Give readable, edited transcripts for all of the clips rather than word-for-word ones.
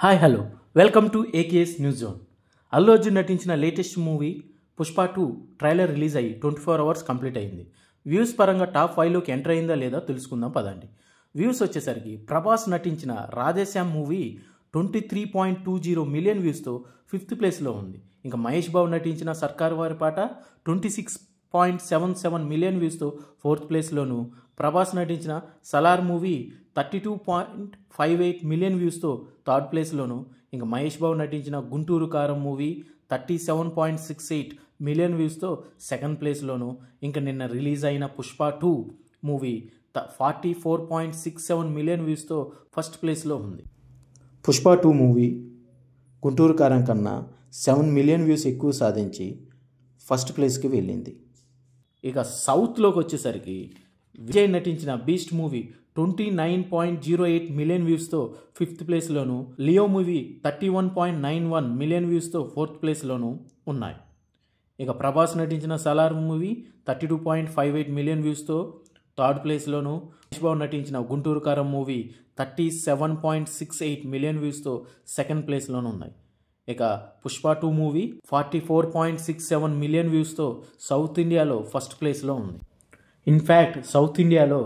Hi hello welcome to AKS news zone. Allu Arjun నటించిన latest movie Pushpa 2 trailer release అయ్యి 24 hours complete అయింది. Views పరంగా top 5లోకి ఎంటర్ అయిందా లేదా తెలుసుకుందాం పదండి. వ్యూస్ వచ్చేసరికి ప్రభాస్ నటించిన రాధేశ్యామ్ మూవీ 23.20 మిలియన్ వ్యూస్తో 5th ప్లేస్లో ఉంది. ఇంకా మహేష్ బాబు నటించిన సర్కారు వారి పాట 26.77 మిలియన్ వ్యూస్తో 4th ప్లేస్లోను, ప్రభాస్ నటించిన సలార్ మూవీ 32.58 మిలియన్ వ్యూస్తో 3rd ప్లేస్లోను, ఇంకా మహేష్ బాబు నటించిన గుంటూరు కారం మూవీ 37.68 మిలియన్ వ్యూస్తో 2nd ప్లేస్లోను, ఇంకా నిన్న రిలీజ్ అయిన పుష్ప 2 మూవీ 44.67 మిలియన్ వ్యూస్తో 1st ప్లేస్లో ఉంది. పుష్ప 2 మూవీ గుంటూరు కారం కన్నా 7 మిలియన్ వ్యూస్ ఎక్కువ సాధించి 1st ప్లేస్కి వెళ్ళింది. ఇక సౌత్లోకి వచ్చేసరికి విజయ్ నటించిన బీస్ట్ మూవీ 29.08 మిలియన్ వ్యూస్తో 5th ప్లేస్లోను, లియో మూవీ 31.91 మిలియన్ వ్యూస్తో 4th ప్లేస్లోను ఉన్నాయి. ఇక ప్రభాస్ నటించిన సలార్ మూవీ 32.58 మిలియన్ వ్యూస్తో 3rd ప్లేస్లోను, మహేష్ బాబు నటించిన గుంటూరు కారం మూవీ 37.68 మిలియన్ వ్యూస్తో 2nd ప్లేస్లోనూ ఉన్నాయి. ఇక పుష్ప 2 మూవీ 44.67 మిలియన్ వ్యూస్తో సౌత్ ఇండియాలో 1st ప్లేస్లో ఉంది. ఇన్ఫ్యాక్ట్ సౌత్ ఇండియాలో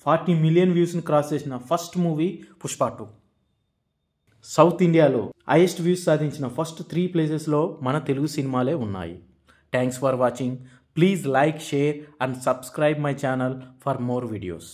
40 మిలియన్ వ్యూస్ని క్రాస్ చేసిన ఫస్ట్ మూవీ పుష్ప 2. సౌత్ ఇండియాలో హైయెస్ట్ వ్యూస్ సాధించిన ఫస్ట్ 3 ప్లేసెస్లో మన తెలుగు సినిమాలే ఉన్నాయి. Thanks for watching. Please like, share and subscribe my channel for more videos.